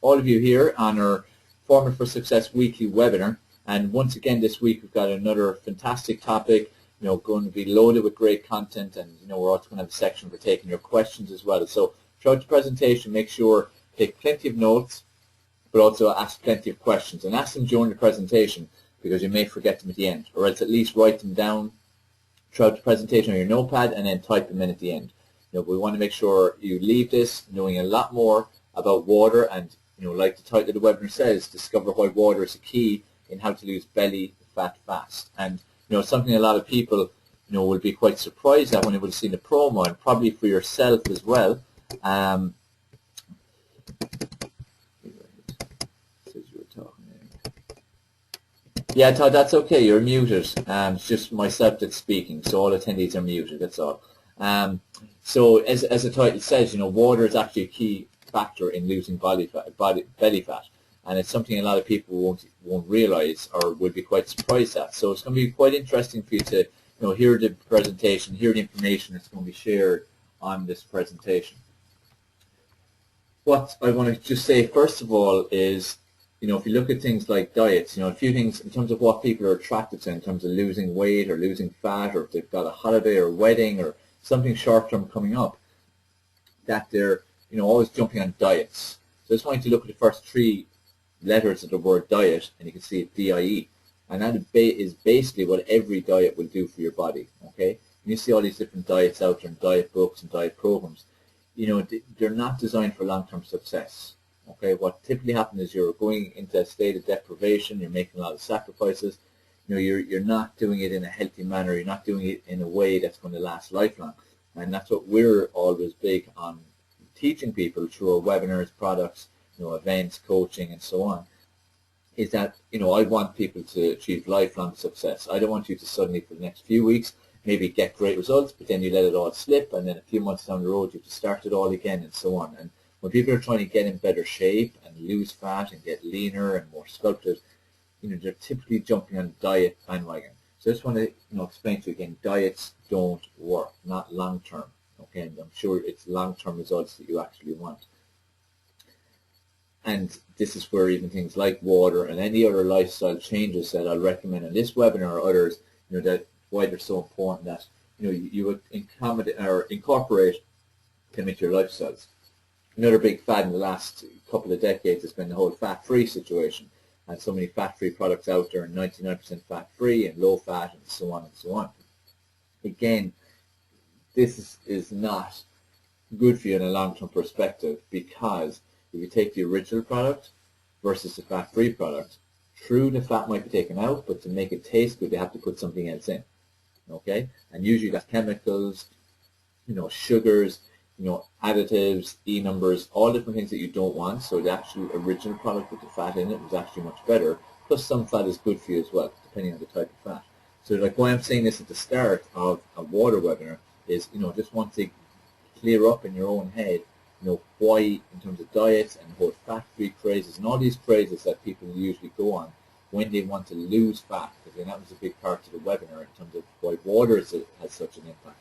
all of you here on our Formula for Success weekly webinar. And once again this week we've got another fantastic topic, going to be loaded with great content, and we're also going to have a section for taking your questions as well. So throughout the presentation, make sure take plenty of notes, but also ask plenty of questions, and ask them during the presentation because you may forget them at the end, or else at least write them down throughout the presentation on your notepad and then type them in at the end. We want to make sure you leave this knowing a lot more about water, and like the title of the webinar says, discover why water is a key in how to lose belly fat fast. And something a lot of people will be quite surprised at when they would have seen the promo, and probably for yourself as well. Yeah, Todd, that's okay. You're muted. It's just myself that's speaking, so all attendees are muted. That's all. So, as the title says, water is actually a key factor in losing belly fat, and it's something a lot of people won't realize or would be quite surprised at. So, it's going to be quite interesting for you to hear the presentation, hear the information that's going to be shared on this presentation. What I want to just say first of all is, if you look at things like diets, a few things in terms of what people are attracted to in terms of losing weight or losing fat, or if they've got a holiday or a wedding or something short-term coming up, that they're, always jumping on diets. So I just want you to look at the first three letters of the word diet, and you can see it, D-I-E. And that is basically what every diet will do for your body, okay? And you see all these different diets out there, and diet books and diet programs. They're not designed for long-term success. Okay, what typically happens is you're going into a state of deprivation, you're making a lot of sacrifices, you're not doing it in a healthy manner, you're not doing it in a way that's going to last lifelong. And that's what we're always big on teaching people through our webinars, products, events, coaching, and so on, is that, I want people to achieve lifelong success. I don't want you to suddenly, for the next few weeks, maybe get great results, but then you let it all slip, and then a few months down the road, you have to start it all again, and so on. And when people are trying to get in better shape and lose fat and get leaner and more sculpted, they're typically jumping on diet bandwagon. So I just want to explain to you again, diets don't work, not long term. Okay, and I'm sure it's long-term results that you actually want. And this is where even things like water and any other lifestyle changes that I'll recommend in this webinar or others, that why they're so important, that you would incorporate them into your lifestyles. Another big fad in the last couple of decades has been the whole fat-free situation, and so many fat-free products out there, and 99% fat-free and low-fat, and so on and so on. Again, this is not good for you in a long-term perspective, because if you take the original product versus the fat-free product, true, the fat might be taken out, but to make it taste good, they have to put something else in. Okay, and usually that's chemicals, sugars, additives, E-numbers, all different things that you don't want. So the actual original product with the fat in it was actually much better. Plus some fat is good for you as well, depending on the type of fat. So like why I'm saying this at the start of a water webinar is, just want to clear up in your own head, why in terms of diets and the whole fat-free crazes and all these crazes that people usually go on when they want to lose fat, because that was a big part of the webinar in terms of why water has such an impact.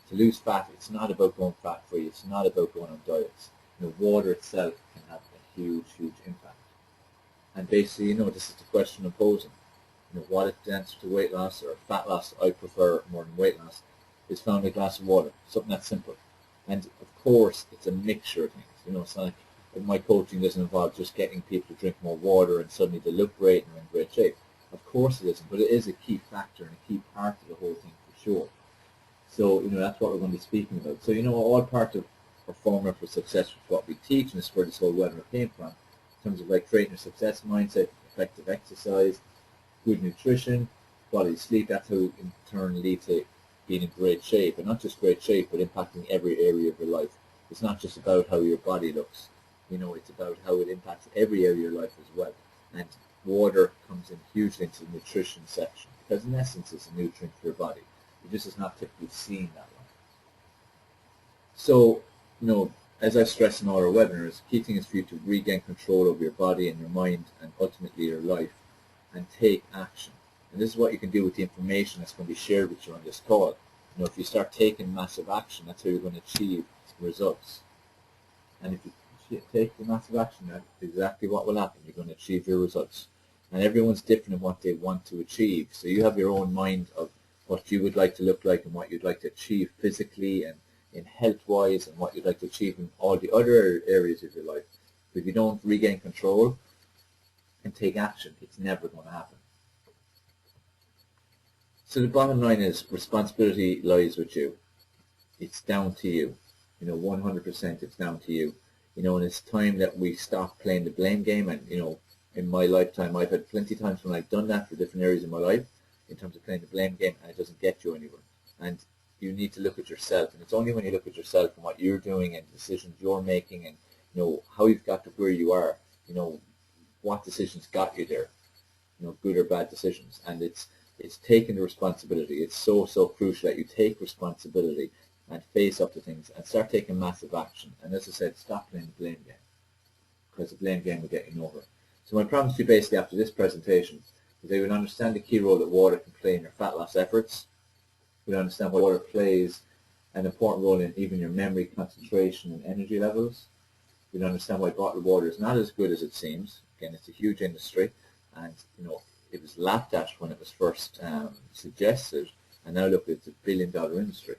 To lose fat, it's not about going fat-free. It's not about going on diets. Water itself can have a huge, huge impact. And basically, this is the question I'm posing. What is the answer to weight loss or fat loss? I prefer more than weight loss. Is found in a glass of water. Something that simple. And of course, it's a mixture of things. It's not like my coaching doesn't involve just getting people to drink more water and suddenly they look great and are in great shape. Of course it isn't, but it is a key factor and a key part of the whole thing for sure. So, that's what we're going to be speaking about. So, all part of our formula for success is what we teach, and this is where this whole webinar came from, in terms of like creating a success mindset, effective exercise, good nutrition, quality sleep. That's how we in turn lead to being in great shape, and not just great shape, but impacting every area of your life. It's not just about how your body looks, it's about how it impacts every area of your life as well. And water comes in hugely into the nutrition section, because in essence it's a nutrient for your body. It just is not typically seen that way. So, as I stress in all our webinars, key thing is for you to regain control over your body and your mind and ultimately your life, and take action. And this is what you can do with the information that's going to be shared with you on this call. If you start taking massive action, that's how you're going to achieve results. And if you take the massive action, that's exactly what will happen. You're going to achieve your results. And everyone's different in what they want to achieve. So you have your own mind of what you would like to look like and what you'd like to achieve physically and in health-wise, and what you'd like to achieve in all the other areas of your life. If you don't regain control and take action, it's never going to happen. So the bottom line is, responsibility lies with you. It's down to you. 100% it's down to you. And it's time that we stop playing the blame game. And, in my lifetime, I've had plenty of times when I've done that for different areas of my life in terms of playing the blame game, and it doesn't get you anywhere. And you need to look at yourself. And it's only when you look at yourself and what you're doing and decisions you're making and, how you've got to where you are, what decisions got you there, good or bad decisions. And it's taking the responsibility. It's so crucial that you take responsibility and face up to things and start taking massive action. And as I said, stop playing the blame game, because the blame game will get you nowhere. So my promise to you basically after this presentation is that you will understand the key role that water can play in your fat loss efforts. You'll understand why water plays an important role in even your memory, concentration, and energy levels. You'll understand why bottled water is not as good as it seems. Again, it's a huge industry, and it was laughed at when it was first suggested, and now look, it's $1 billion industry.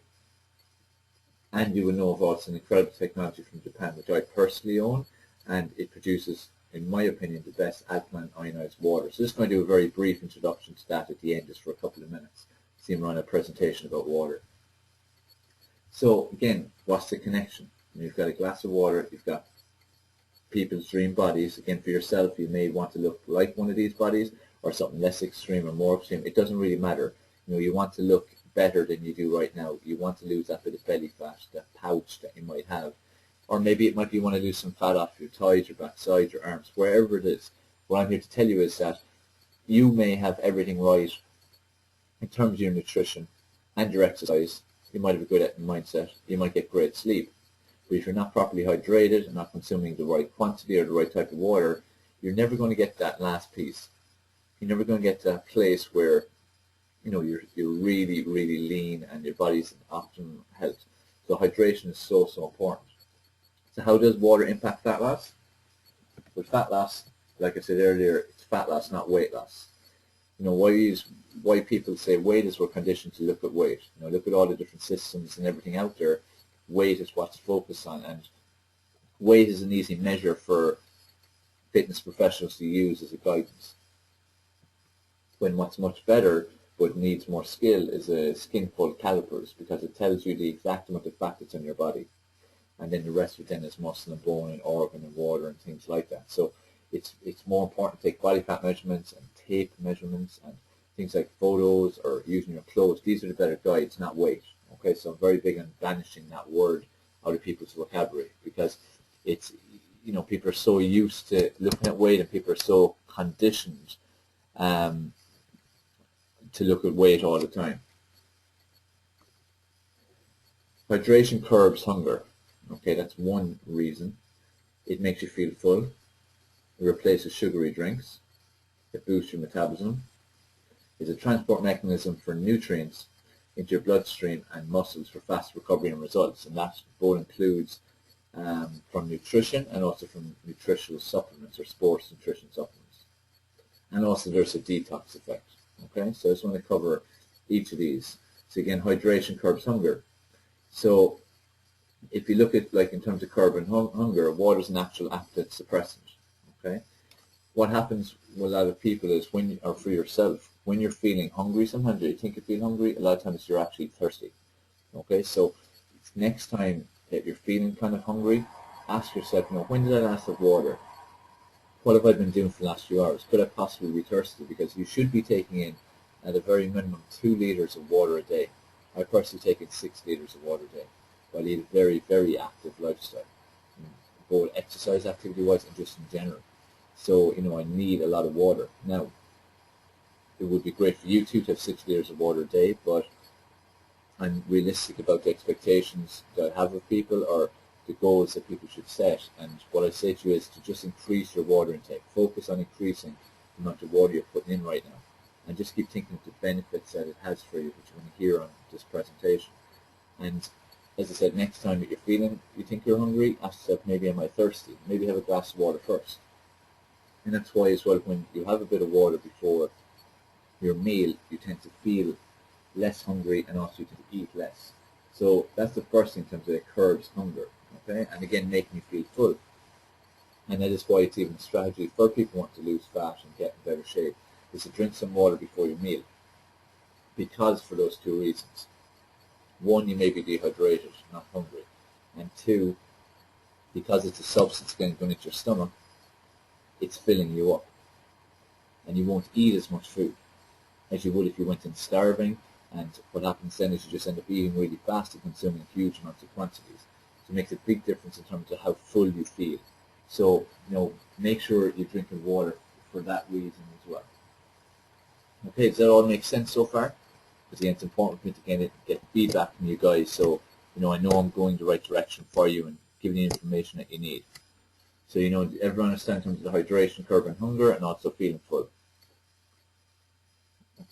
And you will know of also an incredible technology from Japan, which I personally own, and it produces, in my opinion, the best alkaline ionized water. So just going to do a very brief introduction to that at the end, just for a couple of minutes. See him run a presentation about water. So again, what's the connection? You've got a glass of water, you've got people's dream bodies. Again, for yourself, you may want to look like one of these bodies or something less extreme or more extreme. It doesn't really matter. You want to look better than you do right now. You want to lose that bit of belly fat, that pouch that you might have. Or maybe it might be you want to lose some fat off your thighs, your backside, your arms, wherever it is. What I'm here to tell you is that you may have everything right in terms of your nutrition and your exercise. You might have a good mindset. You might get great sleep. But if you're not properly hydrated and not consuming the right quantity or the right type of water, you're never going to get that last piece. You're never going to get to that place where you're really, really lean and your body's in optimum health. So hydration is so important. So how does water impact fat loss? With fat loss, like I said earlier, it's fat loss, not weight loss. Why people say weight is we're conditioned to look at weight. Look at all the different systems and everything out there. Weight is what's focused on, and weight is an easy measure for fitness professionals to use as a guidance. When what's much better but needs more skill is a skin fold calipers, because it tells you the exact amount of fat that's in your body, and then the rest of it then is muscle and bone and organ and water and things like that. So it's more important to take body fat measurements and tape measurements and things like photos or using your clothes. These are the better guides, not weight. Okay, so I'm very big on banishing that word out of people's vocabulary, because it's, people are so used to looking at weight, and people are so conditioned to look at weight all the time. Hydration curbs hunger. Okay, that's one reason. It makes you feel full. It replaces sugary drinks. It boosts your metabolism. It's a transport mechanism for nutrients into your bloodstream and muscles for fast recovery and results, and that both includes from nutrition and also from nutritional supplements or sports nutrition supplements. And also there's a detox effect. Okay, so I just want to cover each of these. So again, hydration curbs hunger. So if you look at, like, in terms of curbing hunger, water is a natural appetite suppressant. Okay, what happens with a lot of people is or for yourself, when you're feeling hungry, sometimes you think you feel hungry, a lot of times you're actually thirsty. Okay, so next time that you're feeling kind of hungry, ask yourself, when did I last have water? What have I been doing for the last few hours? Could I possibly be thirsty? Because you should be taking in, at a very minimum, 2 liters of water a day. I personally take in 6 liters of water a day. I lead a very, very active lifestyle, both exercise activity-wise and just in general. So, I need a lot of water. Now, it would be great for you too to have 6 liters of water a day, but I'm realistic about the expectations that I have of people, or the goals that people should set. And what I say to you is to just increase your water intake. Focus on increasing the amount of water you're putting in right now, and just keep thinking of the benefits that it has for you, which you're going to hear on this presentation. And as I said, next time that you think you're hungry, ask yourself, maybe am I thirsty? Maybe have a glass of water first. And that's why as well, when you have a bit of water before your meal, you tend to feel less hungry and also you tend to eat less. So that's the first thing in terms of it curbs hunger, okay? And again, making you feel full. And that is why it's even a strategy for people who want to lose fat and get in better shape, is to drink some water before your meal. Because for those two reasons. One, you may be dehydrated, not hungry. And two, because it's a substance going into your stomach, it's filling you up. And you won't eat as much food as you would if you went in starving. And what happens then is you just end up eating really fast and consuming huge amounts of quantities. So it makes a big difference in terms of how full you feel. So, make sure you're drinking water for that reason as well. Okay, does that all make sense so far? Because again, it's important for me to get feedback from you guys, so I know I'm going the right direction for you and giving you information that you need. So everyone understands in terms of the hydration, curbing hunger, and also feeling full.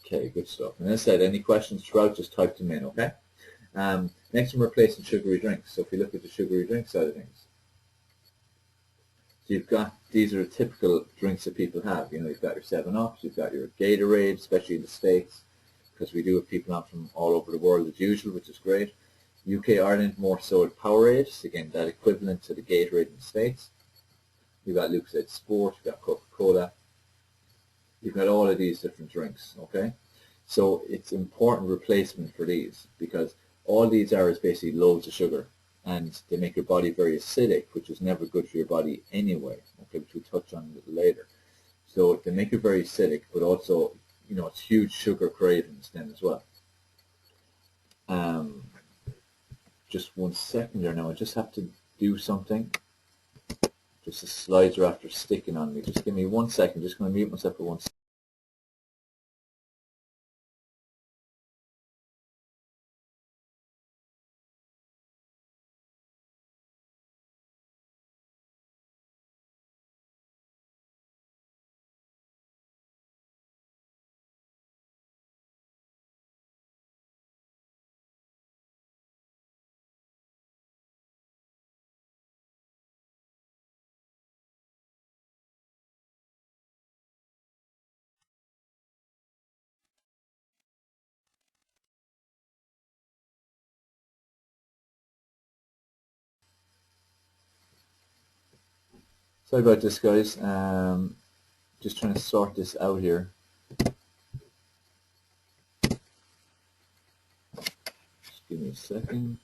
Okay, good stuff. And as I said, any questions throughout, just type them in, okay? Next, I'm replacing sugary drinks. So if you look at the sugary drink side of things, so these are typical drinks that people have. You've got your 7-Ups, you've got your Gatorade, especially in the States, because we do have people out from all over the world as usual, which is great. UK, Ireland, more so at Powerade, again, that equivalent to the Gatorade in the States. You've got Lucozade Sport, you've got Coca-Cola. You've got all of these different drinks, okay? So it's important replacement for these, because all these are is basically loads of sugar, and they make your body very acidic, which is never good for your body anyway, okay, which we'll touch on a little later. So they make you very acidic, but also, it's huge sugar cravings then as well. Just 1 second there now, I just have to do something. Just the slides are after sticking on me. Just give me 1 second, just going to mute myself for 1 second. Sorry about this, guys. Just trying to sort this out here. Just give me a second.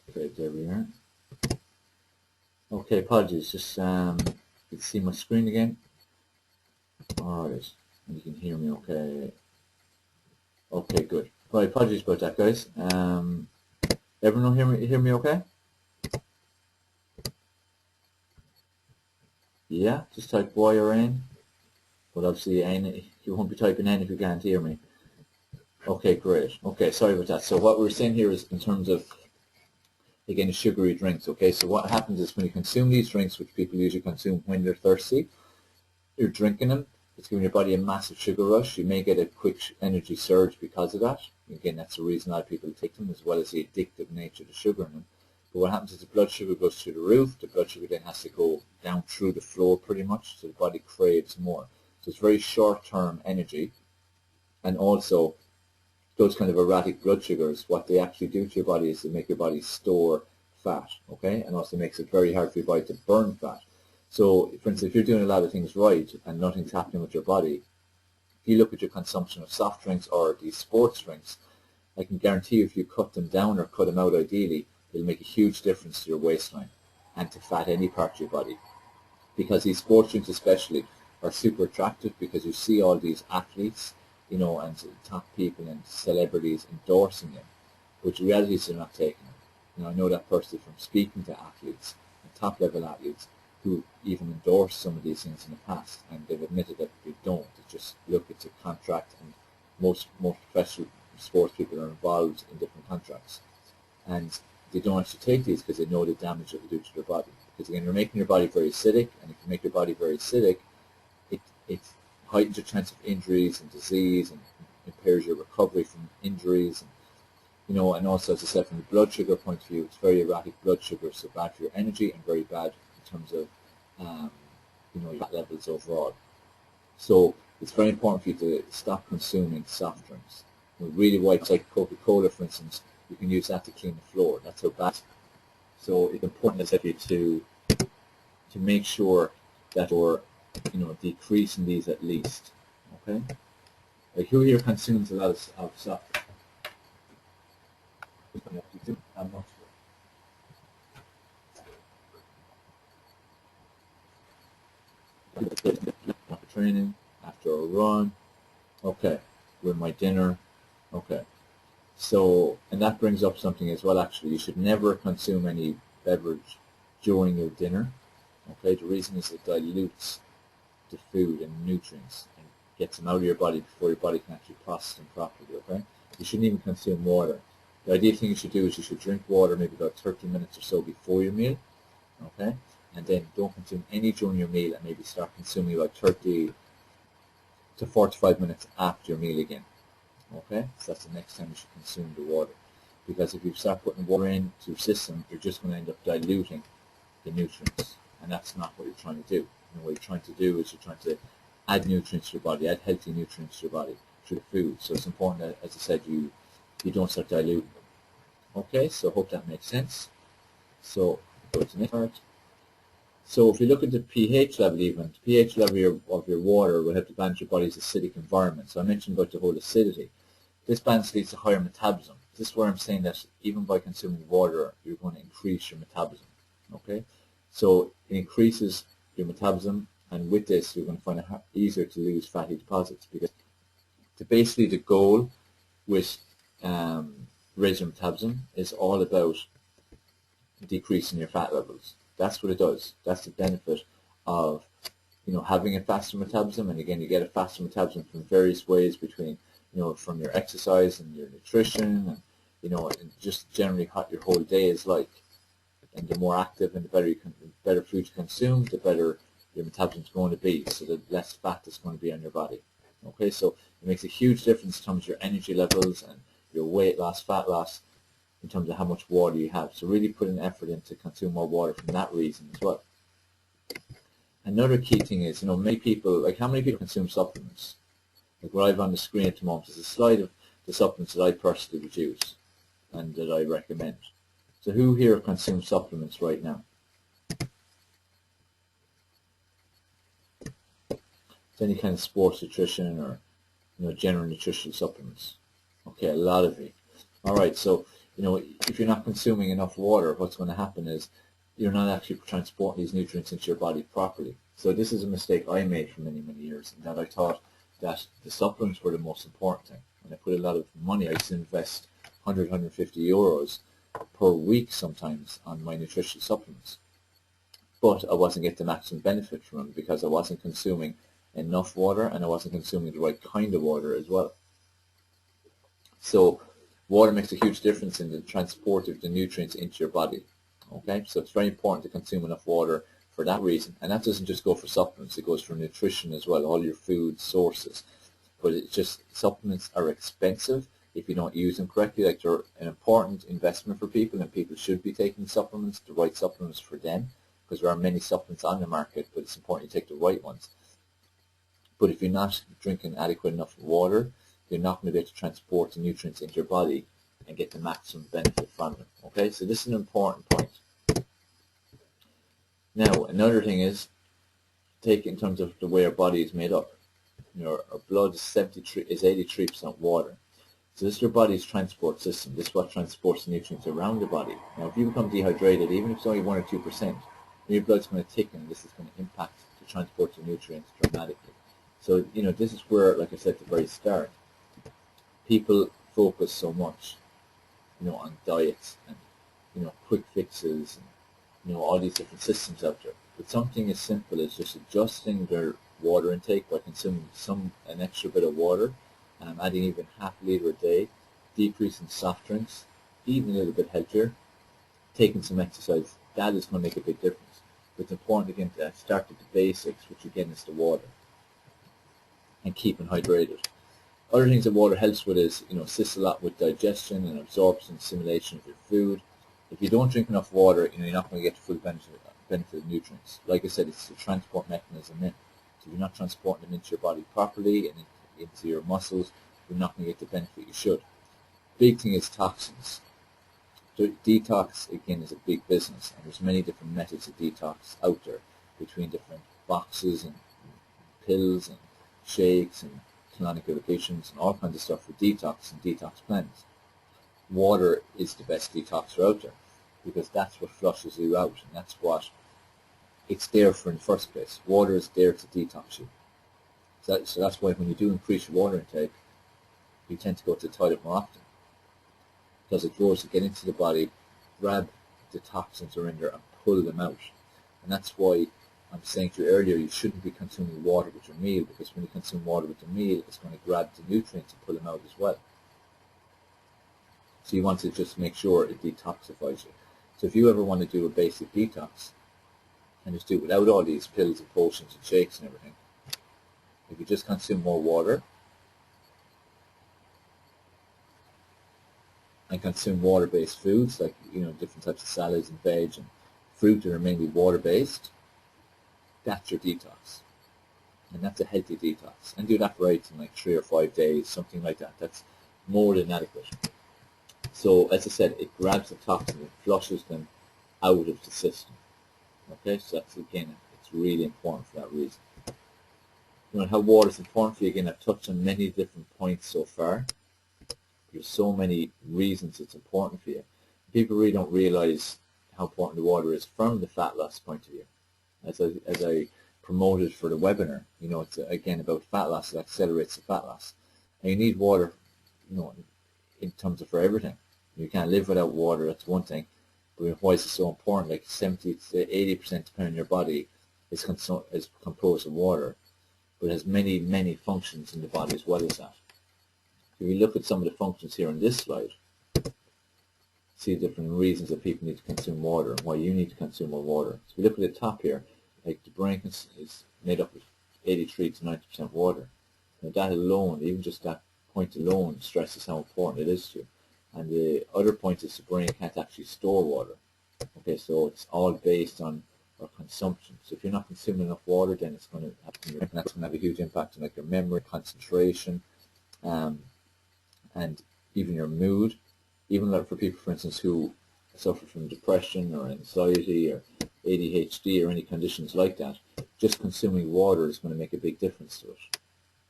Okay, there we are. Okay, apologies. Just you can see my screen again. All right, and you can hear me. Okay. Okay, good. Right, apologies about that, guys. Everyone hear me okay? Yeah, just type Y or N. But obviously, N, you won't be typing N if you can't hear me. Okay, great. Okay, sorry about that. So what we're saying here is in terms of, again, the sugary drinks, okay? So what happens is when you consume these drinks, which people usually consume when they're thirsty, you're drinking them, it's giving your body a massive sugar rush. You may get a quick energy surge because of that. Again, that's the reason a lot of people take them, as well as the addictive nature to sugar in them. But what happens is the blood sugar goes through the roof. The blood sugar then has to go down through the floor pretty much, so the body craves more. So it's very short-term energy. And also, those kind of erratic blood sugars, what they actually do to your body is they make your body store fat, okay? And also makes it very hard for your body to burn fat. So, for instance, if you're doing a lot of things right and nothing's happening with your body, if you look at your consumption of soft drinks or these sports drinks, I can guarantee you if you cut them down or cut them out ideally, it'll make a huge difference to your waistline and to fat any part of your body. Because these sports drinks especially are super attractive because you see all these athletes, and top people and celebrities endorsing them, but the reality is they're not taking them. I know that personally from speaking to athletes, top level athletes, who even endorsed some of these things in the past, and they've admitted that they don't. It's just, look, it's a contract, and most professional sports people are involved in different contracts, and they don't actually take these because they know the damage that they do to their body. Because again, you're making your body very acidic, and if you make your body very acidic, it heightens your chance of injuries and disease, and impairs your recovery from injuries. And, you know, and also, as I said, from the blood sugar point of view, it's very erratic blood sugar, so bad for your energy and very bad in terms of, you know, your fat levels overall. So it's very important for you to stop consuming soft drinks. Really white, like Coca-Cola, for instance, you can use that to clean the floor. That's how bad. So it's important, as I said, to make sure that you're, you know, decreasing these at least. Okay. Like, who here consumes a lot of soft? I'm not sure. After training, after a run. Okay. With my dinner. Okay. So, and that brings up something as well, actually. You should never consume any beverage during your dinner. Okay, the reason is it dilutes the food and nutrients and gets them out of your body before your body can actually process them properly, okay? You shouldn't even consume water. The ideal thing you should do is you should drink water maybe about 30 minutes or so before your meal, okay? And then don't consume any during your meal, and maybe start consuming about 30 to 45 minutes after your meal again. Okay, so that's the next time you should consume the water. Because if you start putting water into your system, you're just going to end up diluting the nutrients. And that's not what you're trying to do. You know, what you're trying to do is you're trying to add nutrients to your body, add healthy nutrients to your body through the food. So it's important that, as I said, you don't start diluting them. Okay, so I hope that makes sense. So go to the next part. So if you look at the pH level, even the pH level of your water will help to balance your body's acidic environment. So I mentioned about the whole acidity. This balance leads to higher metabolism. This is where I'm saying that even by consuming water, you're going to increase your metabolism. Okay, so it increases your metabolism, and with this, you're going to find it easier to lose fatty deposits, because basically the goal with raising metabolism is all about decreasing your fat levels. That's what it does. That's the benefit of, you know, having a faster metabolism. And again, you get a faster metabolism from various ways, between, you know, from your exercise and your nutrition, and, you know, and just generally what your whole day is like. And the more active and the better food you consume, the better your metabolism is going to be, so the less fat is going to be on your body. Okay, so it makes a huge difference in terms of your energy levels and your weight loss, fat loss, in terms of how much water you have. So really put an effort in to consume more water from that reason as well. Another key thing is, you know, many people, like, how many people consume supplements? Like what I have on the screen at the moment is a slide of the supplements that I personally would use and that I recommend. So who here consumes supplements right now? It's any kind of sports nutrition or, you know, general nutritional supplements. Okay, a lot of you. All right, so, you know, if you're not consuming enough water, what's going to happen is you're not actually transporting these nutrients into your body properly. So this is a mistake I made for many, many years, in that I thought that the supplements were the most important thing. And I put a lot of money. I used to invest 100, 150 euros per week sometimes on my nutritional supplements. But I wasn't getting the maximum benefit from them, because I wasn't consuming enough water, and I wasn't consuming the right kind of water as well. So water makes a huge difference in the transport of the nutrients into your body. Okay, so it's very important to consume enough water for that reason. And that doesn't just go for supplements, it goes for nutrition as well, all your food sources. But it's just, supplements are expensive if you don't use them correctly. Like, they're an important investment for people, and people should be taking supplements, the right supplements for them, because there are many supplements on the market, but it's important you take the right ones. But if you're not drinking adequate enough water, you're not going to be able to transport the nutrients into your body and get the maximum benefit from them. Okay, so this is an important point. Now, another thing is, take in terms of the way our body is made up. You know, our blood is 83% water. So this is your body's transport system. This is what transports the nutrients around the body. Now, if you become dehydrated, even if it's only 1 or 2%, your blood's going to thicken, and this is going to impact the transport of nutrients dramatically. So, you know, this is where, like I said at the very start, people focus so much, you know, on diets and, you know, quick fixes and, you know, all these different systems out there. But something as simple as just adjusting their water intake by consuming an extra bit of water, adding even half a litre a day, decreasing soft drinks, eating a little bit healthier, taking some exercise, that is going to make a big difference. But it's important again to start with the basics, which again is the water, and keeping hydrated. Other things that water helps with is, assists a lot with digestion and absorption, assimilation of your food. If you don't drink enough water, you're not going to get the full benefit of nutrients. Like I said, it's a transport mechanism in. So if you're not transporting them into your body properly and into your muscles, you're not going to get the benefit you should. Big thing is toxins. Detox, again, is a big business, and there's many different methods of detox out there, between different boxes and pills and shakes and colonic irrigations and all kinds of stuff for detox and detox plans. Water is the best detoxer out there, because that's what flushes you out, and that's what it's there for in the first place. Water is there to detox you. So that's why when you do increase your water intake, you tend to go to the toilet more often, because it goes to get into the body, grab the toxins that are in there and pull them out. And that's why I'm saying to you earlier, you shouldn't be consuming water with your meal, because when you consume water with your meal, it's going to grab the nutrients and pull them out as well. So you want to just make sure it detoxifies you. So if you ever want to do a basic detox, and just do it without all these pills and potions and shakes and everything, if you just consume more water, and consume water-based foods like different types of salads and veg and fruit that are mainly water-based, that's your detox, and that's a healthy detox. And do that for like 3 or 5 days, something like that. That's more than adequate. So as I said, it grabs the toxins and flushes them out of the system. Okay, so that's, again, it's really important for that reason. How water is important for you, again, I've touched on many different points so far. There's so many reasons it's important for you. People really don't realize how important the water is from the fat loss point of view. As I promoted for the webinar, it's again about fat loss. It accelerates the fat loss, and you need water, in terms of for everything. You can't live without water. That's one thing. But why is it so important? Like 70 to 80%, depending on your body, is composed of water, but it has many functions in the body as well as that. If you look at some of the functions here on this slide, see different reasons that people need to consume water and why you need to consume more water. So if you look at the top here, like the brain is made up of 83 to 90% water. Now that alone, even just that point alone, stresses how important it is to you. And the other point is the brain can't actually store water. Okay, so it's all based on our consumption. So if you're not consuming enough water, then it's going to happen, and that's going to have a huge impact on like your memory, concentration, and even your mood. Even like for people, for instance, who suffer from depression or anxiety or ADHD or any conditions like that, just consuming water is going to make a big difference to it.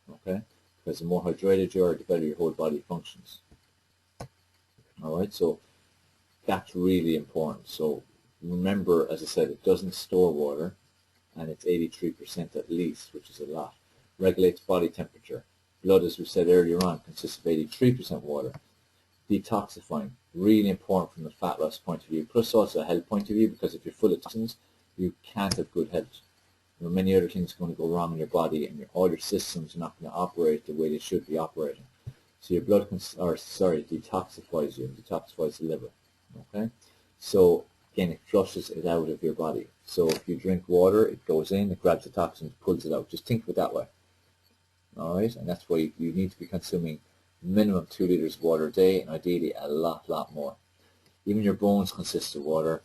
Okay, because the more hydrated you are, the better your whole body functions. Alright, so that's really important. So remember, as I said, it doesn't store water, and it's 83% at least, which is a lot. Regulates body temperature. Blood, as we said earlier on, consists of 83% water. Detoxifying, really important from the fat loss point of view, plus also a health point of view, because if you're full of toxins, you can't have good health. There are many other things going to go wrong in your body, and all your systems are not going to operate the way they should be operating. So your blood detoxifies you, detoxifies the liver. Okay, so again, it flushes it out of your body. So if you drink water, it goes in, it grabs the toxins, pulls it out. Just think of it that way. All right, and that's why you need to be consuming minimum 2 liters of water a day, and ideally a lot more. Even your bones consist of water.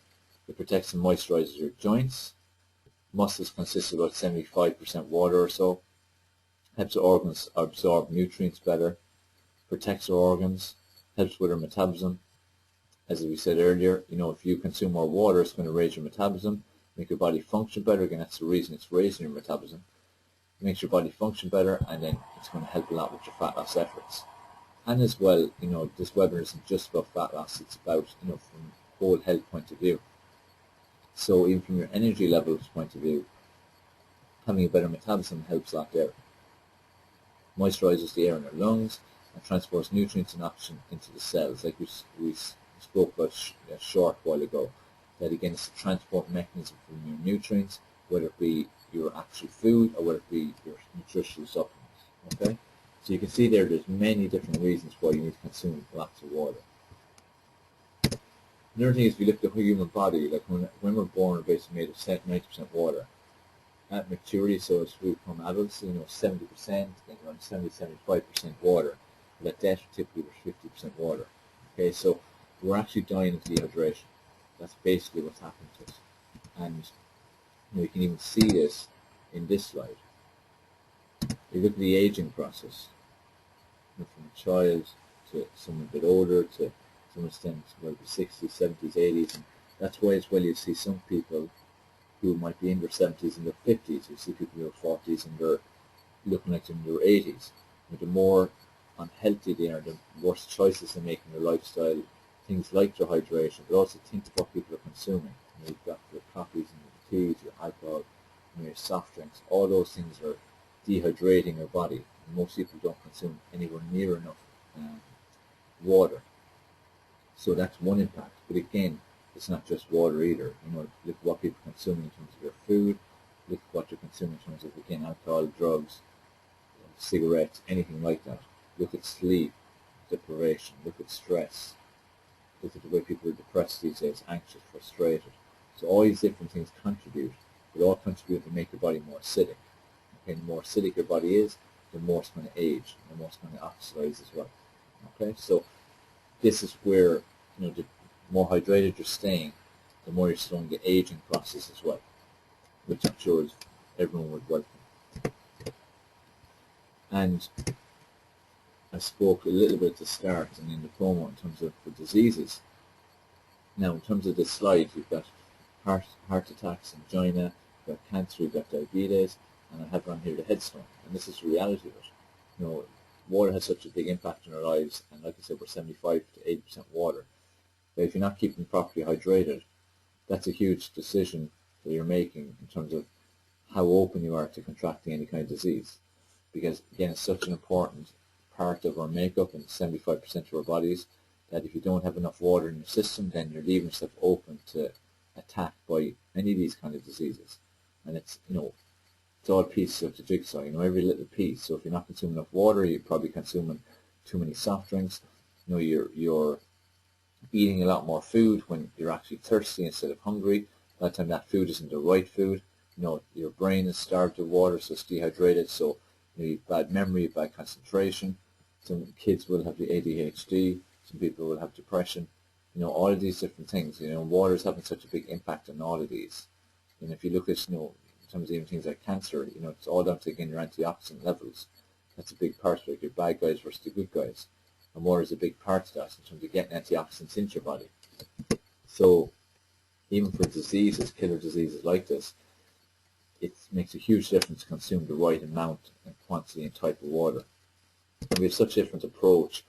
It protects and moisturizes your joints. Muscles consist of about 75% water or so. Helps the organs absorb nutrients better. Protects our organs, helps with our metabolism. As we said earlier, if you consume more water, it's going to raise your metabolism, make your body function better. Again, that's the reason it's raising your metabolism. It makes your body function better, and then it's going to help a lot with your fat loss efforts. And as well, this webinar isn't just about fat loss, it's about, from a whole health point of view. So even from your energy levels point of view, having a better metabolism helps a lot there. Moisturizes the air in our lungs, and transports nutrients and oxygen into the cells, like we spoke about a short while ago. That again is a transport mechanism for your nutrients, whether it be your actual food or whether it be your nutritional supplements. Okay, So you can see there's many different reasons why you need to consume lots of water. Another thing is, if you look at the human body, like when we're born, we're basically made of 90% water. At maturity, so as we become adults, 70%, then around 70-75% water. But at death, typically there's 50% water. Okay, so we're actually dying of dehydration. That's basically what's happening to us. And you can even see this in this slide. You look at the aging process, from a child to someone a bit older to some extent, well, the 60s, 70s, 80s, and that's why as well you see some people who might be in their 70s and their 50s. You see people in their 40s and they're looking like in their 80s. But the more unhealthy they are, the worse choices they make in their lifestyle, things like their hydration, but also think of what people are consuming. You've got your coffees and your teas, your alcohol, your soft drinks. All those things are dehydrating your body. And most people don't consume anywhere near enough water. So that's one impact. But again, it's not just water either. Look at what people are consuming in terms of their food. Look at what you're consuming in terms of, again, alcohol, drugs, cigarettes, anything like that. Look at sleep deprivation. Look at stress. Look at the way people are depressed these days, anxious, frustrated. So all these different things contribute. They all contribute to make your body more acidic. Okay, the more acidic your body is, the more it's going to age, the more it's going to oxidize as well. Okay, so this is where, the more hydrated you're staying, the more you're slowing the aging process as well, which I'm sure everyone would welcome. And I spoke a little bit at the start and in the promo in terms of the diseases. Now, in terms of this slide, you've got heart attacks, angina, you've got cancer, you've got diabetes, and I have on here the headstone. And this is the reality of it. Water has such a big impact in our lives, and like I said, we're 75 to 80% water. But if you're not keeping properly hydrated, that's a huge decision that you're making in terms of how open you are to contracting any kind of disease. Because, again, it's such an important part of our makeup and 75% of our bodies that if you don't have enough water in your system, then you're leaving yourself open to attack by any of these kind of diseases. And it's, it's all pieces of the jigsaw, every little piece. So if you're not consuming enough water, you're probably consuming too many soft drinks. You're eating a lot more food when you're actually thirsty instead of hungry. By the time that food isn't the right food, your brain is starved of water, so it's dehydrated. So you have bad memory, bad concentration. Some kids will have the ADHD. Some people will have depression. All of these different things. Water is having such a big impact on all of these. And if you look at, in terms of even things like cancer, it's all down to, again, your antioxidant levels. That's a big part of it, your bad guys versus the good guys. And water is a big part of that in terms of getting antioxidants into your body. So even for diseases, killer diseases like this, it makes a huge difference to consume the right amount and quantity and type of water. And we have such a different approach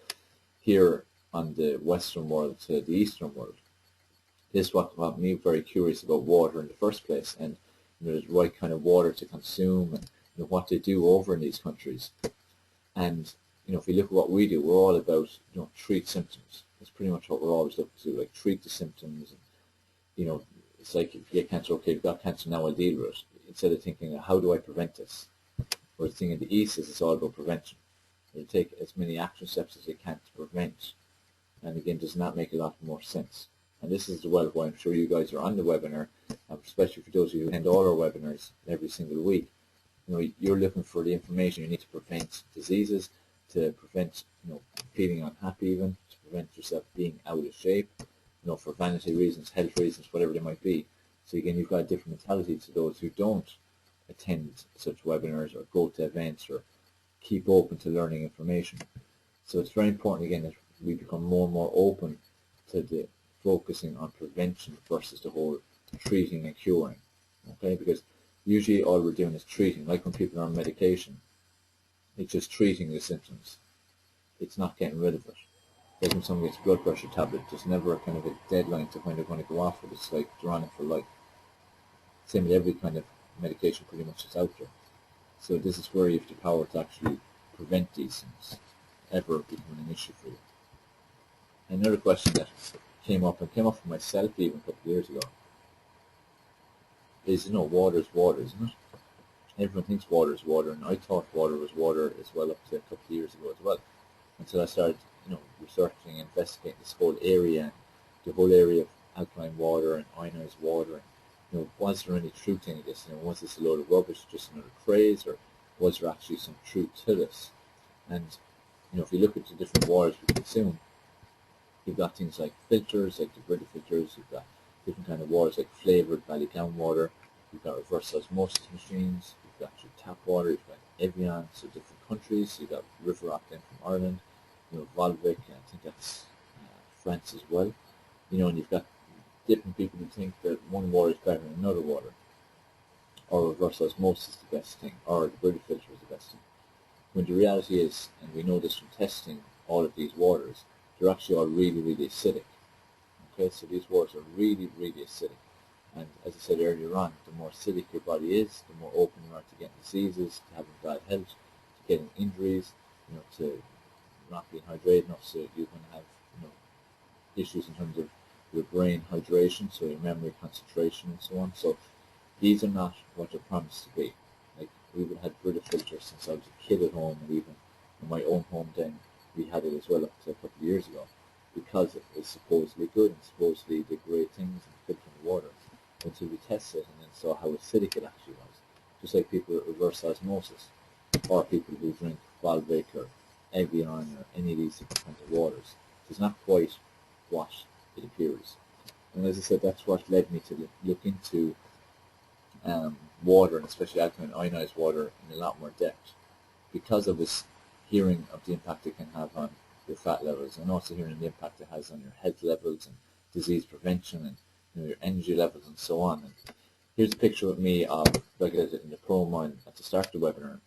here on the Western world to the Eastern world. This is what got me very curious about water in the first place, and the right kind of water to consume, and what they do over in these countries. And if we look at what we do, we're all about treat symptoms. That's pretty much what we're always looking to do, like treat the symptoms. And, it's like if you get cancer, okay, you've got cancer, now I'll deal with it. Instead of thinking, how do I prevent this? Whereas the thing in the East is it's all about prevention. You take as many action steps as you can to prevent. And again, does not make a lot more sense. And this is why I'm sure you guys are on the webinar, especially for those of you who attend all our webinars every single week. You're looking for the information you need to prevent diseases, to prevent feeling unhappy even, to prevent yourself being out of shape, for vanity reasons, health reasons, whatever they might be. So again, you've got a different mentality to those who don't attend such webinars or go to events or keep open to learning information. So it's very important, again, that we become more and more open to the focusing on prevention versus the whole treating and curing. Okay, because usually all we're doing is treating. Like when people are on medication, it's just treating the symptoms. It's not getting rid of it. Like when someone gets a blood pressure tablet, there's never a kind of a deadline to when they're going to go off it. It's like they're on it for life. Same with every kind of medication pretty much that's out there. So this is where you have the power to actually prevent these things ever becoming an issue for you. Another question that came up for myself even a couple of years ago, is water is water, isn't it? everyone thinks water is water, and I thought water was water as well up to a couple of years ago as well, until I started, researching and investigating this whole area, and the whole area of alkaline water and ionized water, and was there any truth in this? Was this a load of rubbish, just another craze, or was there actually some truth to this? And if you look at the different waters we consume, you've got things like filters, like the Brita filters. You've got different kind of waters like flavoured Ballygown water. You've got reverse osmosis machines. You've got your tap water. You've got Evian, so different countries. You've got River Rock then from Ireland. Volvic, I think that's France as well. And you've got different people who think that one water is better than another water, or reverse osmosis is the best thing, or the Brita filter is the best thing. When the reality is, and we know this from testing all of these waters, they're actually all really, really acidic. Okay, so these waters are really, really acidic. And as I said earlier on, the more acidic your body is, the more open you are to getting diseases, to having bad health, to getting injuries, to not being hydrated enough, so you're going to have issues in terms of your brain hydration, so your memory, concentration, and so on. So these are not what they're promised to be. Like, we've had Brita filters since I was a kid at home, and even in my own home then we had it as well up to a couple of years ago, because it was supposedly good and supposedly did great things and filtering the water, until we tested it and then saw how acidic it actually was. Just like people with reverse osmosis, or people who drink Volvic or Evian or any of these different kinds of waters. It's not quite what it appears. And as I said, that's what led me to look into water, and especially alkaline ionized water, in a lot more depth, because I was hearing of the impact it can have on your fat levels, and also hearing the impact it has on your health levels and disease prevention and your energy levels and so on. And here's a picture of me of, like I did in the promo at the start of the webinar.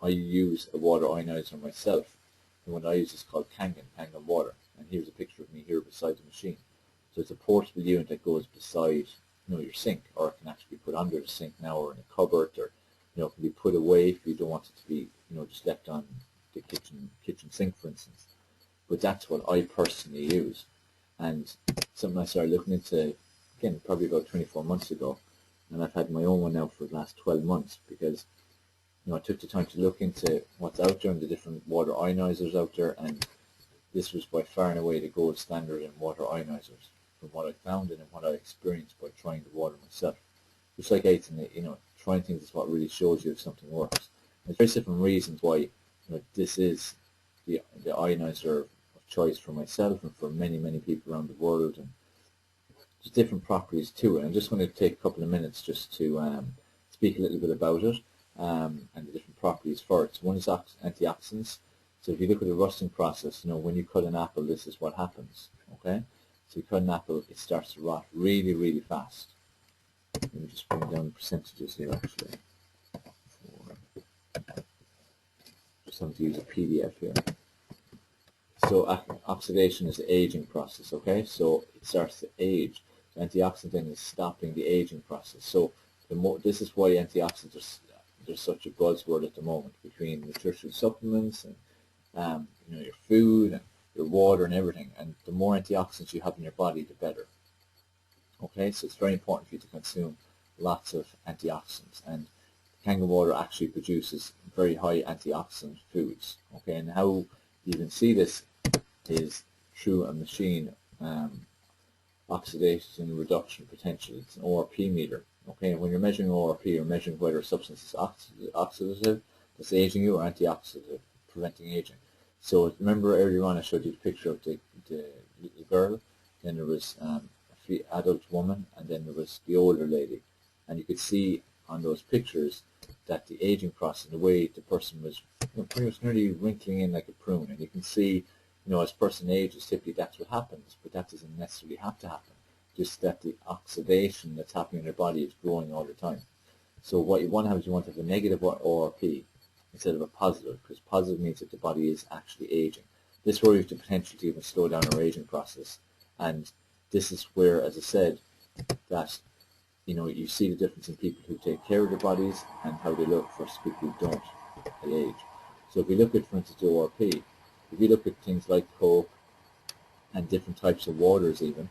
I use a water ionizer myself. The one I use is called Kangen water. And here's a picture of me here beside the machine. So it's a portable unit that goes beside your sink, or it can actually be put under the sink now, or in a cupboard, or it can be put away if you don't want it to be just left on the kitchen sink, for instance. But that's what I personally use. And something I started looking into, again, probably about 24 months ago, and I've had my own one now for the last 12 months, because I took the time to look into what's out there and the different water ionizers out there, and this was by far and away the gold standard in water ionizers, from what I found and what I experienced by trying the water myself. Just like anything, trying things is what really shows you if something works. There's various different reasons why this is the ionizer of choice for myself and for many, many people around the world, and there's different properties to it. I'm just going to take a couple of minutes just to speak a little bit about it. And the different properties for it. So one is antioxidants. So if you look at the rusting process, when you cut an apple, this is what happens. Okay, so you cut an apple, it starts to rot really, really fast. Let me just bring down the percentages here, actually. Just have to use a PDF here. So oxidation is the aging process. Okay, so it starts to age. So antioxidant is stopping the aging process. So this is why antioxidants there's such a buzzword at the moment between nutritional supplements and your food and your water and everything. And the more antioxidants you have in your body, the better. Okay, so it's very important for you to consume lots of antioxidants. And Kangen water actually produces very high antioxidant foods. Okay, and how you can see this is through a machine, oxidation reduction potential. It's an ORP meter. Okay, and when you're measuring ORP, you're measuring whether a substance is oxidative, that's aging you, or antioxidant, preventing aging. So remember earlier on I showed you the picture of the little girl, then there was an adult woman, and then there was the older lady. And you could see on those pictures that the aging process, the way the person was pretty much nearly wrinkling in like a prune. And you can see, as a person ages, typically that's what happens, but that doesn't necessarily have to happen. Just that the oxidation that's happening in your body is growing all the time. So what you want to have is you want to have a negative ORP instead of a positive, because positive means that the body is actually aging. This is where we have the potential to even slow down our aging process. And this is where, as I said, that you see the difference in people who take care of their bodies and how they look versus people who don't at age. So if we look at, for instance, the ORP, if you look at things like Coke and different types of waters even,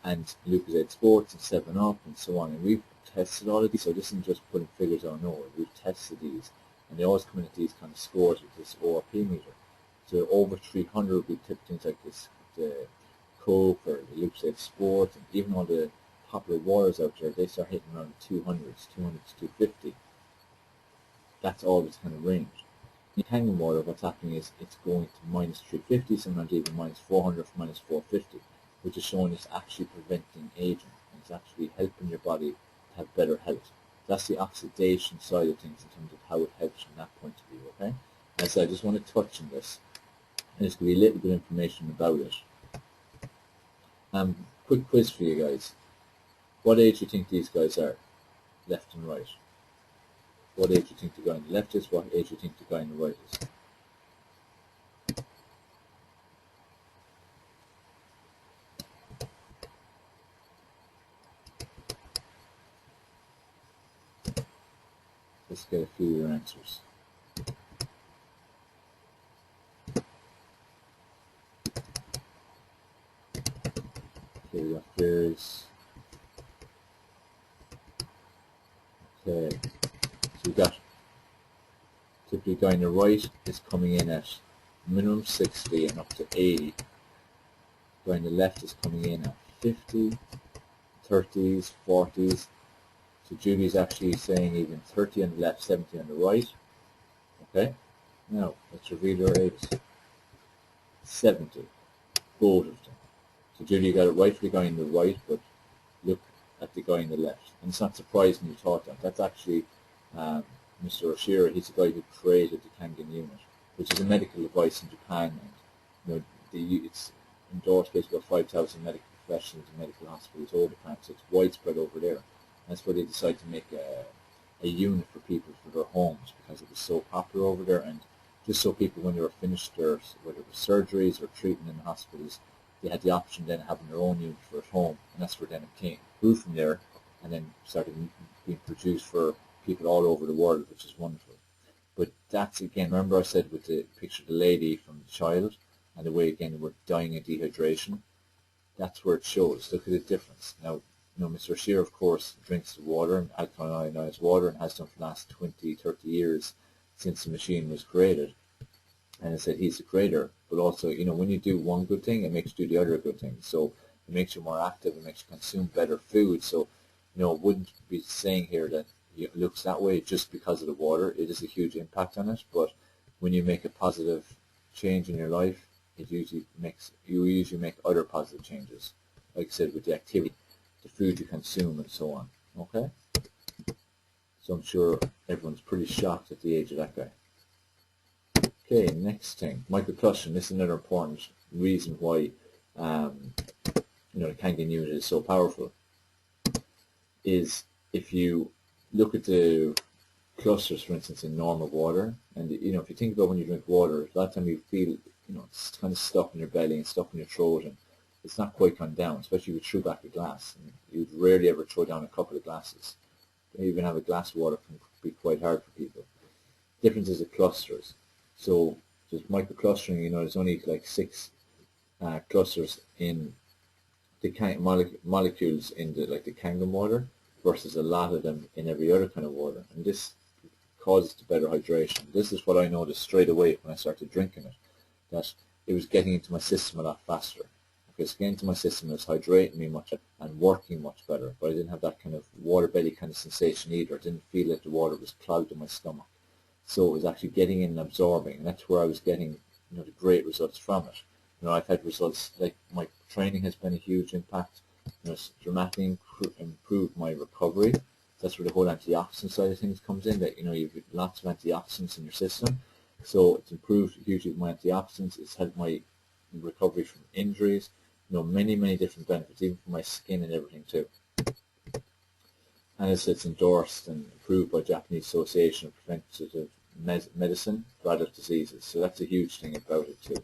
and Lucozade Sports and 7-Up and so on. And we've tested all of these, so this isn't just putting figures on nowhere. We've tested these, and they always come in at these kind of scores with this ORP meter. So over 300, we tip things like this, the Coke or the Lucozade Sport, and even all the popular waters out there, they start hitting around the 200s, 200 to 250. That's all this kind of range. In Kangen water, what's happening is it's going to minus 350, sometimes even minus 400 to minus 450, which is showing it's actually preventing aging. It's actually helping your body to have better health. That's the oxidation side of things in terms of how it helps from that point of view, okay? And so I just want to touch on this, and there's going to be a little bit of information about it. Quick quiz for you guys. What age do you think these guys are, left and right? What age do you think the guy on the left is? What age do you think the guy on the right is? Let's get a few of your answers. Okay, we got Fairies. Okay, so we got typically guy on the right is coming in at minimum 60 and up to 80. Guy on the left is coming in at 50, 30s, 40s. So Judy's actually saying even 30 on the left, 70 on the right. Okay, now let's reveal her age. 70, both of them. So Judy got it right for the guy on the right, but look at the guy on the left. And it's not surprising you thought that. That's actually Mr. Oshiro. He's the guy who created the Kangen unit, which is a medical device in Japan. And it's endorsed basically by 5,000 medical professionals and medical hospitals over Japan, so it's widespread over there. That's why they decided to make a unit for people for their homes, because it was so popular over there, and just so people, when they were finished their, whether it was surgeries or treatment in the hospitals, they had the option then of having their own unit for at home, and that's where then it came. Grew from there, and then started being produced for people all over the world, which is wonderful. But that's, again, remember I said with the picture of the lady from the child, and the way, again, we're dying of dehydration, that's where it shows. Look at the difference. Now, Mr. Shear, of course, drinks the water, alkaline ionized water, and has done for the last 20, 30 years since the machine was created. And I said he's the creator, but also, when you do one good thing, it makes you do the other good thing. So it makes you more active, it makes you consume better food. So, it wouldn't be saying here that it looks that way just because of the water. It is a huge impact on it, but when you make a positive change in your life, you usually make other positive changes. Like I said, with the activity, the food you consume, and so on. Okay? So I'm sure everyone's pretty shocked at the age of that guy. Okay, next thing, microclustering. This is another important reason why the Kangen unit is so powerful. Is if you look at the clusters, for instance, in normal water, and if you think about when you drink water, a lot of time you feel it's kind of stuck in your belly and stuck in your throat, and it's not quite gone down, especially if you threw back a glass. And you'd rarely ever throw down a couple of glasses. Even have a glass of water can be quite hard for people. Difference is the clusters. So there's microclustering, there's only like 6 clusters in the molecules in the Kangen water versus a lot of them in every other kind of water. And this causes the better hydration. This is what I noticed straight away when I started drinking it, that it was getting into my system a lot faster. Okay, it's getting into my system, it was hydrating me much and working much better, but I didn't have that kind of water belly kind of sensation either. I didn't feel that the water was clogged in my stomach. So it was actually getting in and absorbing, and that's where I was getting the great results from it. I've had results, like my training has been a huge impact. It's dramatically improved my recovery. That's where the whole antioxidant side of things comes in, that you've got lots of antioxidants in your system. So it's improved hugely my antioxidants. It's helped my recovery from injuries. Many different benefits, even for my skin and everything too. And it's endorsed and approved by Japanese Association of Preventative Medicine for adult diseases. So that's a huge thing about it too.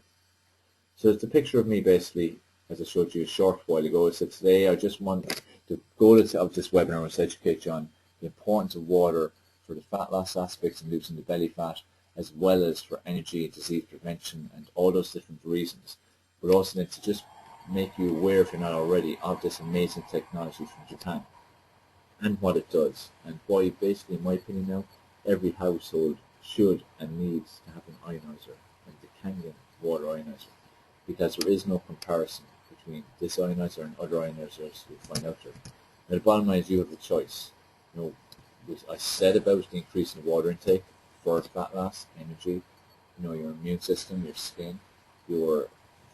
So it's a picture of me basically, as I showed you a short while ago. So today I just want the goal of this webinar was to educate you on the importance of water for the fat loss aspects and losing the belly fat, as well as for energy, disease prevention, and all those different reasons. But also then to just make you aware, if you're not already, of this amazing technology from Japan and what it does, and why basically, in my opinion now, every household should and needs to have an ionizer, and the Kangen water ionizer, because there is no comparison between this ionizer and other ionizers you'll find out there. Now the bottom line is you have a choice. You know, I said about the increase in water intake for fat loss, energy, you know, your immune system, your skin, your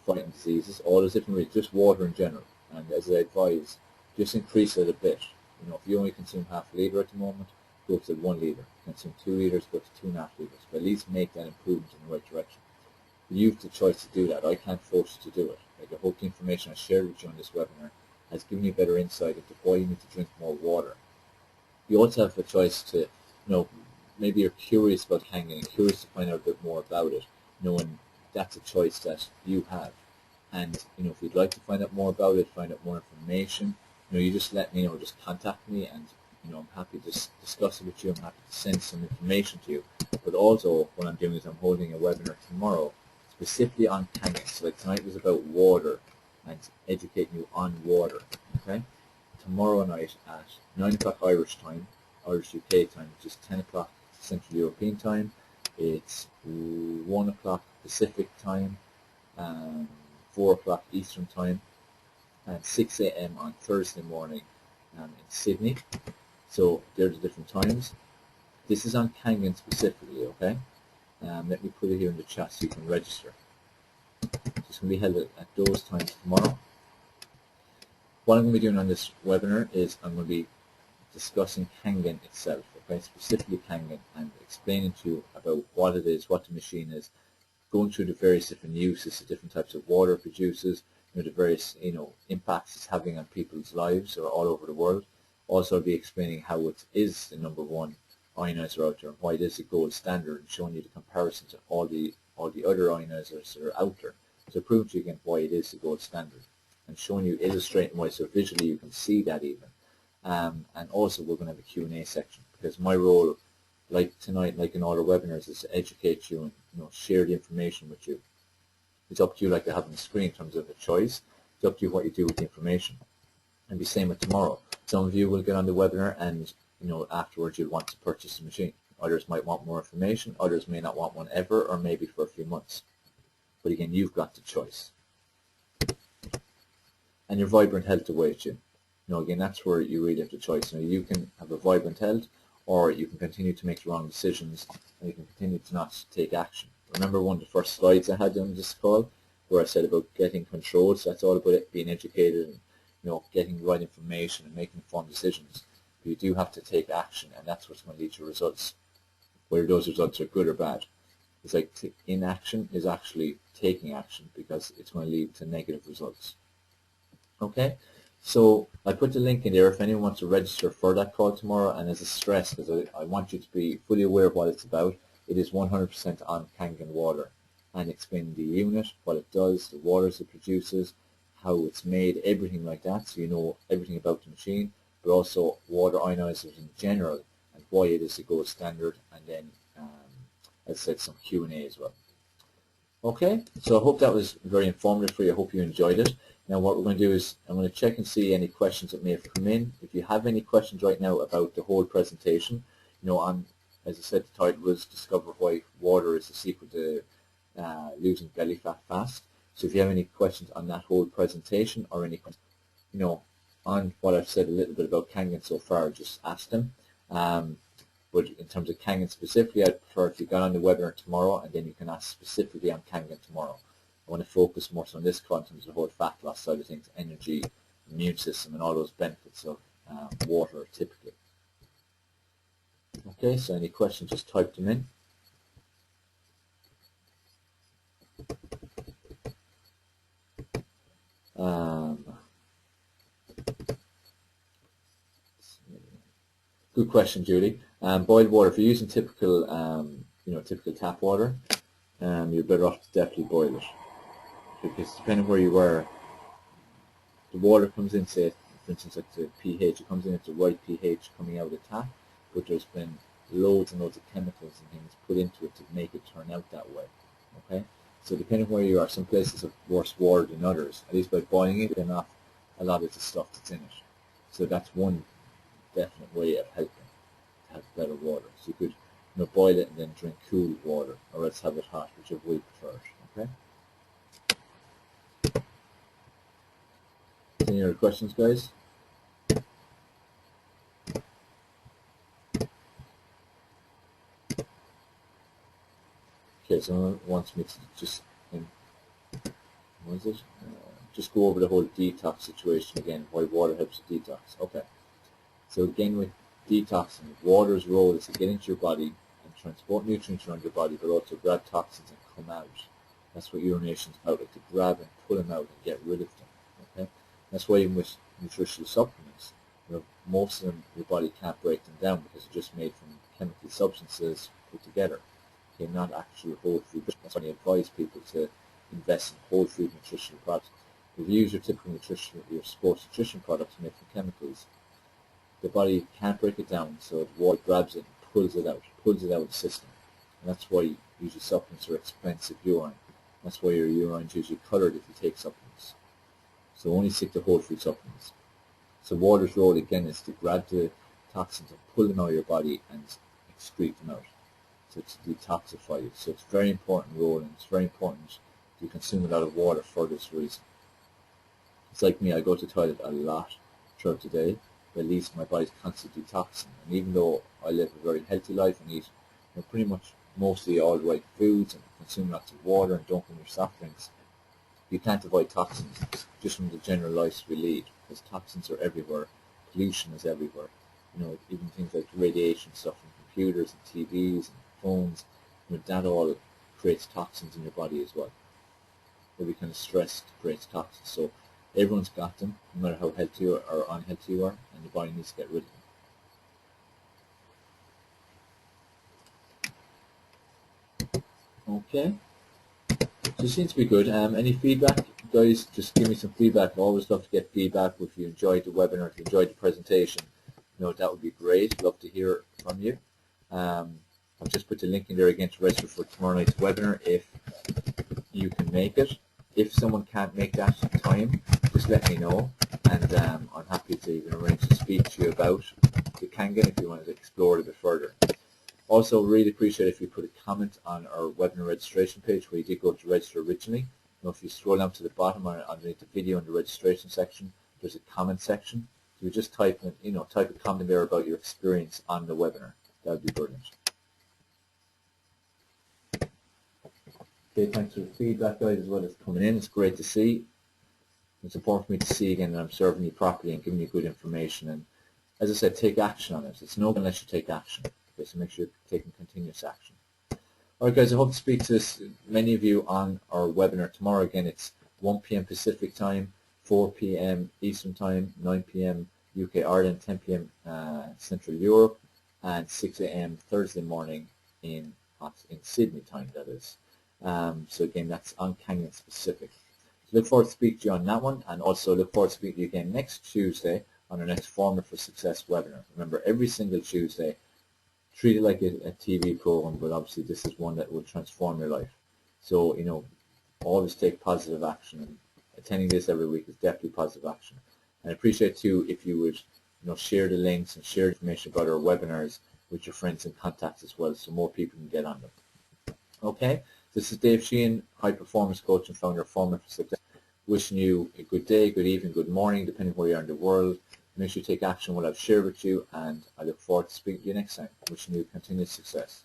fighting diseases, all those different ways, just water in general. And as I advise, just increase it a bit. You know, if you only consume half a litre at the moment, go to 1 litre. Consume 2 litres, go to 2.5 litres. But at least make that improvement in the right direction. You have the choice to do that. I can't force you to do it. Like, I hope the information I shared with you on this webinar has given you better insight into why you need to drink more water. You also have a choice to, you know, maybe you're curious about Kangen and curious to find out a bit more about it, knowing that's a choice that you have. And, you know, if you'd like to find out more about it, find out more information, you know, you just let me know, just contact me, and, you know, I'm happy to discuss it with you. I'm happy to send some information to you. But also, what I'm doing is I'm holding a webinar tomorrow specifically on Kangen. So like tonight was about water and educating you on water, okay? Tomorrow night at 9 o'clock Irish time, Irish UK time, which is 10 o'clock Central European time, it's 1 o'clock Pacific time, 4 o'clock Eastern time, and 6 a.m. on Thursday morning in Sydney. So they're the different times. This is on Kangen specifically, okay? Let me put it here in the chat so you can register. It's going to be held at those times tomorrow. What I'm going to be doing on this webinar is I'm going to be discussing Kangen itself, okay, specifically Kangen, and explaining to you about what it is, what the machine is, going through the various different uses, the different types of water it produces, you know, the various, you know, impacts it's having on people's lives or all over the world. Also, I'll be explaining how it is the #1 ionizer out there and why it is the gold standard, and showing you the comparison to all the other ionizers that are out there. So proving to you again why it is the gold standard, and showing you, illustrating why, so visually you can see that even. And also we're going to have a Q&A section, because my role, like tonight, like in all our webinars, is to educate you and, you know, share the information with you. It's up to you, like I have on the screen, in terms of a choice. It's up to you what you do with the information. And the same with tomorrow. Some of you will get on the webinar and, you know, afterwards you'll want to purchase the machine. Others might want more information, others may not want one ever, or maybe for a few months. But again, you've got the choice. And your vibrant health awaits you. You know, again, that's where you really have the choice. You know, you can have a vibrant health, or you can continue to make the wrong decisions, and you can continue to not take action. Remember one of the first slides I had on this call, where I said about getting control? So that's all about it, being educated and, you know, getting the right information and making informed decisions. But you do have to take action, and that's what's going to lead to results. Whether those results are good or bad. It's like inaction is actually taking action, because it's going to lead to negative results. Okay, so I put the link in there if anyone wants to register for that call tomorrow. And as a stress, because I want you to be fully aware of what it's about, it is 100% on Kangen water, and explaining the unit, what it does, the waters it produces, how it's made, everything like that, so you know everything about the machine, but also water ionizers in general and why it is the gold standard, and then, as I said, some Q&A as well. Okay, so I hope that was very informative for you. I hope you enjoyed it. Now what we're going to do is I'm going to check and see any questions that may have come in. If you have any questions right now about the whole presentation, you know, as I said, the title was Discover Why Water is the Secret to Losing Belly Fat Fast. So if you have any questions on that whole presentation, or any questions, you know, on what I've said a little bit about Kangen so far, just ask them. But in terms of Kangen specifically, I'd prefer if you got on the webinar tomorrow, and then you can ask specifically on Kangen tomorrow. I want to focus more on this call in terms of the whole fat loss side of things, energy, immune system, and all those benefits of water typically. Okay, so any questions, just type them in. Good question, Julie. Boiled water. If you're using typical, you know, typical tap water, you're better off to definitely boil it, because depending where you are, the water comes in, say, for instance, like the pH, it comes in at the right pH coming out of the tap, but there's been loads and loads of chemicals and things put into it to make it turn out that way. Okay, So depending where you are, some places have worse water than others. At least by boiling it, then off a lot of the stuff that's in it. So that's one definite way of helping to have better water. So you could boil it and then drink cool water, or else have it hot, whichever way you prefer it. Okay? Any other questions, guys? Okay, someone wants me to just, what is it? Just go over the whole detox situation again, why water helps you detox. Okay, so again with detoxing, water's role is to get into your body and transport nutrients around your body, but also grab toxins and come out. That's what urination is about, like to grab and pull them out and get rid of them. Okay, that's why even with nutritional supplements, most of them your body can't break them down because they're just made from chemical substances put together. Okay, not actual whole food. That's why I advise people to invest in whole food nutritional products. If you use your typical your sports nutrition products made from chemicals, the body can't break it down, so the water grabs it and pulls it out of the system. And that's why usually supplements are expensive urine. That's why your urine is usually colored if you take supplements. So only stick to whole food supplements. So water's role again is to grab the toxins and pull them out of your body and excrete them out. So to detoxify you. So it's a very important role, and it's very important to consume a lot of water for this reason. It's like me, I go to the toilet a lot throughout the day, but at least my body's constantly detoxing. And even though I live a very healthy life and eat pretty much mostly all the right foods and consume lots of water and don't consume soft drinks, you can't avoid toxins just from the general life we lead, because toxins are everywhere, pollution is everywhere. Even things like radiation stuff from computers and TVs and phones, that all creates toxins in your body as well. Every kind of stress creates toxins. So everyone's got them, no matter how healthy or unhealthy you are, and your body needs to get rid of them. Okay. So it seems to be good. Any feedback, guys? Just give me some feedback. I always love to get feedback. If you enjoyed the webinar, if you enjoyed the presentation, that would be great. Love to hear from you. I've just put the link in there again to register for tomorrow night's webinar if you can make it. If someone can't make that time, just let me know, and I'm happy to even arrange to speak to you about the Kangen if you want to explore it a bit further. Also, really appreciate if you put a comment on our webinar registration page where you did go to register originally. If you scroll down to the bottom underneath the video in the registration section, there's a comment section. So you just type a comment there about your experience on the webinar. That would be brilliant. Okay, thanks for the feedback, guys, as well as coming in. It's great to see. It's important for me to see again that I'm serving you properly and giving you good information. And as I said, take action on it. It's no good unless you take action. Okay, so make sure you're taking continuous action. All right, guys, I hope to speak to many of you on our webinar tomorrow. Again, it's 1 p.m. Pacific time, 4 p.m. Eastern time, 9 p.m. UK, Ireland, 10 p.m. Central Europe, and 6 a.m. Thursday morning in Sydney time, that is. So again, that's on Kangen specific. So look forward to speaking to you on that one, and also look forward to speaking to you again next Tuesday on our next Formula for Success webinar. Remember, every single Tuesday, treat it like a TV program, but obviously this is one that will transform your life. So, always take positive action, and attending this every week is definitely positive action. And I appreciate too if you would, share the links and share information about our webinars with your friends and contacts as well, so more people can get on them. Okay, this is Dave Sheehan, high performance coach and founder of Formula for Success. Wishing you a good day, good evening, good morning, depending where you are in the world. Make sure you take action on what I've shared with you, and I look forward to speaking to you next time. Wishing you continued success.